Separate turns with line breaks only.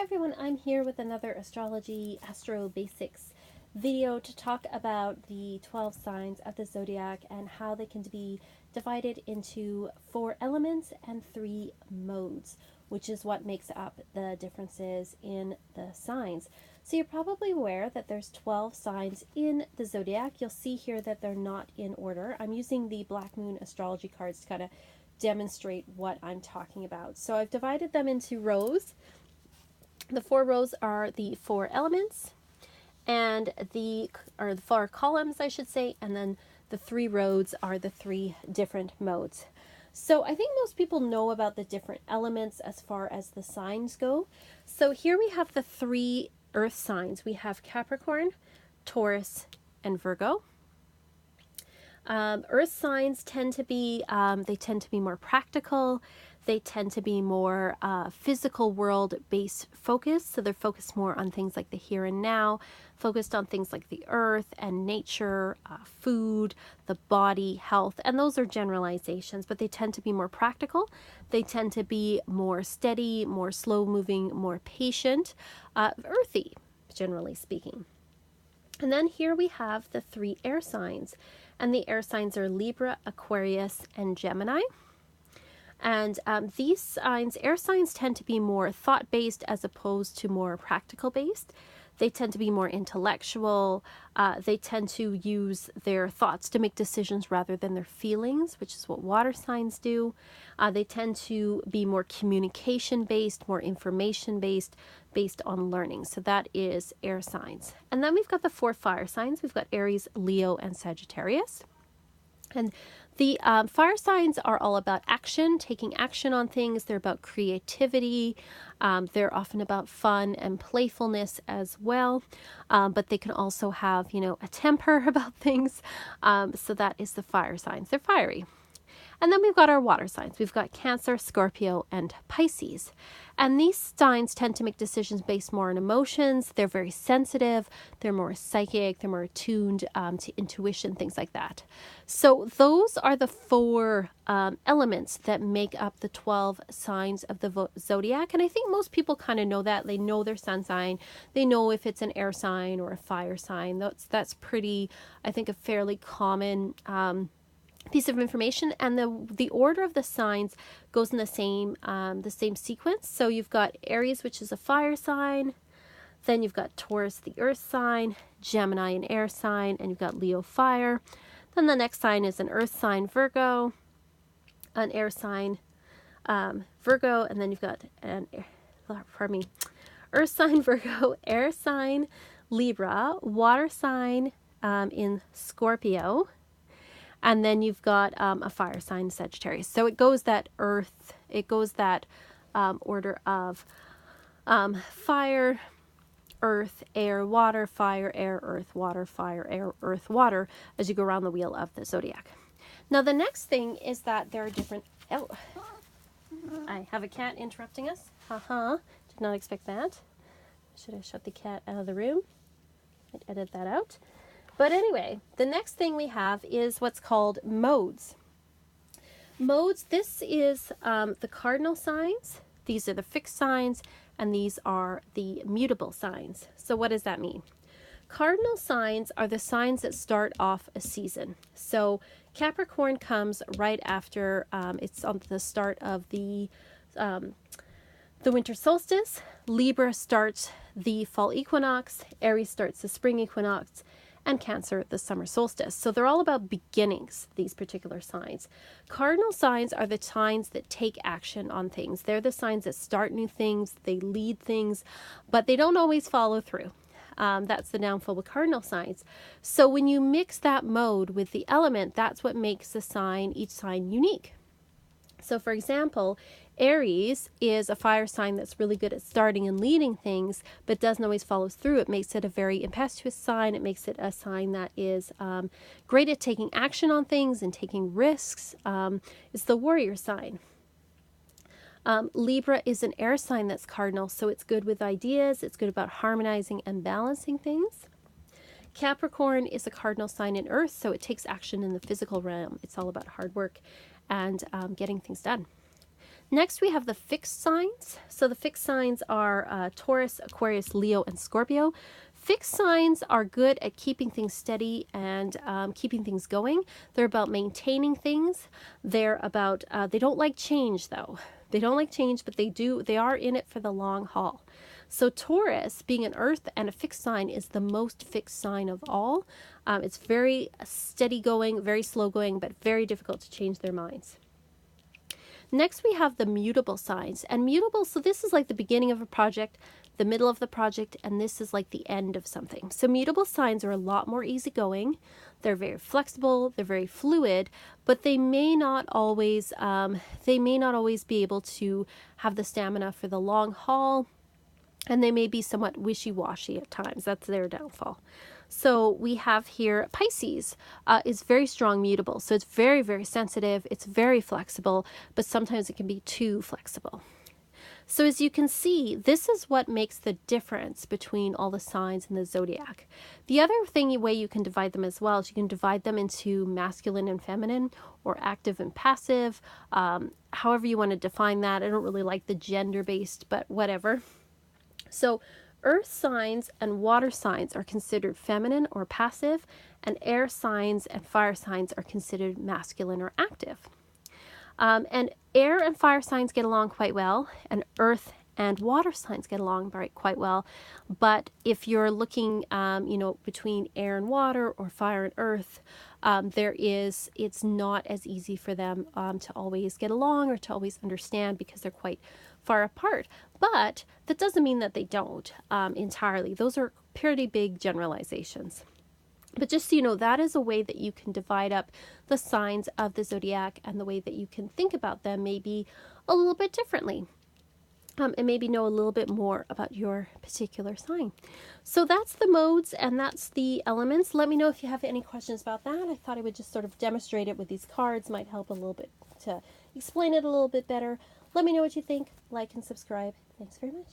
Hi everyone, I'm here with another astrology Astro Basics video to talk about the 12 signs of the zodiac and how they can be divided into 4 elements and 3 modes, which is what makes up the differences in the signs. So you're probably aware that there's 12 signs in the zodiac. You'll see here that they're not in order. I'm using the Black Moon astrology cards to kind of demonstrate what I'm talking about. So I've divided them into rows. The 4 rows are the 4 elements, and the 4 columns, I should say, and then the 3 rows are the 3 different modes. So I think most people know about the different elements as far as the signs go. So here we have the 3 earth signs. We have Capricorn, Taurus, and Virgo. Earth signs tend to be more practical. They tend to be more physical world based focused. So they're focused more on things like the here and now, focused on things like the earth and nature, food, the body, health. And those are generalizations, but they tend to be more practical. They tend to be more steady, more slow moving, more patient, earthy, generally speaking. And then here we have the 3 air signs. And the air signs are Libra, Aquarius, and Gemini. And these signs, air signs, tend to be more thought-based as opposed to more practical-based. They tend to be more intellectual. They tend to use their thoughts to make decisions rather than their feelings, which is what water signs do. They tend to be more communication-based, more information-based, based on learning. So that is air signs. And then we've got the 4 fire signs. We've got Aries, Leo, and Sagittarius. And the fire signs are all about action, taking action on things. They're about creativity. They're often about fun and playfulness as well. But they can also have, a temper about things. So that is the fire signs. They're fiery. And then we've got our water signs. We've got Cancer, Scorpio, and Pisces. And these signs tend to make decisions based more on emotions. They're very sensitive. They're more psychic. They're more attuned to intuition, things like that. So those are the 4 elements that make up the 12 signs of the zodiac. And I think most people kind of know that. They know their sun sign. They know if it's an air sign or a fire sign. That's pretty, I think, a fairly common piece of information. And the order of the signs goes in the same sequence. So you've got Aries, which is a fire sign. Then you've got Taurus, the earth sign, Gemini, an air sign, and you've got Leo, fire. Then the next sign is an earth sign, Virgo, an air sign, Virgo, and then you've got earth sign, Virgo, air sign, Libra, water sign in Scorpio. And then you've got a fire sign, Sagittarius. So it goes that order of fire, earth, air, water, fire, air, earth, water, fire, air, earth, water, as you go around the wheel of the zodiac. Now the next thing is that there are different, I have a cat interrupting us. Did not expect that. Should I shut the cat out of the room? I'd edit that out. But anyway, the next thing we have is what's called modes. Modes, this is the cardinal signs. These are the fixed signs, and these are the mutable signs. So what does that mean? Cardinal signs are the signs that start off a season. So Capricorn comes right after, it's on the start of the winter solstice. Libra starts the fall equinox. Aries starts the spring equinox. And Cancer, the summer solstice. So they're all about beginnings, these particular signs. Cardinal signs are the signs that take action on things. They're the signs that start new things, they lead things, but they don't always follow through. That's the downfall with cardinal signs. So when you mix that mode with the element, that's what makes each sign unique. So for example, Aries is a fire sign that's really good at starting and leading things, but doesn't always follow through. It makes it a very impetuous sign. It makes it a sign that is great at taking action on things and taking risks. It's the warrior sign. Libra is an air sign that's cardinal, so it's good with ideas. It's good about harmonizing and balancing things. Capricorn is a cardinal sign in earth, so it takes action in the physical realm. It's all about hard work and getting things done. Next, we have the fixed signs. So the fixed signs are Taurus, Aquarius, Leo, and Scorpio. Fixed signs are good at keeping things steady and keeping things going. They're about maintaining things. They're about, they don't like change though. They don't like change, but they are in it for the long haul. So Taurus, being an earth and a fixed sign, is the most fixed sign of all. It's very steady going, very slow going, but very difficult to change their minds. Next, we have the mutable signs. And mutable, so this is like the beginning of a project, the middle of the project, and this is like the end of something. So mutable signs are a lot more easygoing. They're very flexible, they're very fluid, but they may not always be able to have the stamina for the long haul, and they may be somewhat wishy-washy at times. That's their downfall. So we have here Pisces is very strong mutable. So it's very, very sensitive. It's very flexible, but sometimes it can be too flexible. So as you can see, this is what makes the difference between all the signs in the zodiac. The other way you can divide them as well is you can divide them into masculine and feminine, or active and passive. However you want to define that. I don't really like the gender-based, but whatever. So earth signs and water signs are considered feminine or passive, and air signs and fire signs are considered masculine or active. And air and fire signs get along quite well, and earth and water signs get along quite well. But if you're looking, between air and water or fire and earth, it's not as easy for them to always get along or to always understand, because they're quite far apart. But that doesn't mean that they don't entirely. Those are pretty big generalizations. But just so you know, that is a way that you can divide up the signs of the zodiac, and the way that you can think about them maybe a little bit differently. And maybe know a little bit more about your particular sign. So that's the modes and that's the elements. Let me know if you have any questions about that. I thought I would just sort of demonstrate it with these cards. Might help a little bit to explain it a little bit better. Let me know what you think. Like and subscribe. Thanks very much.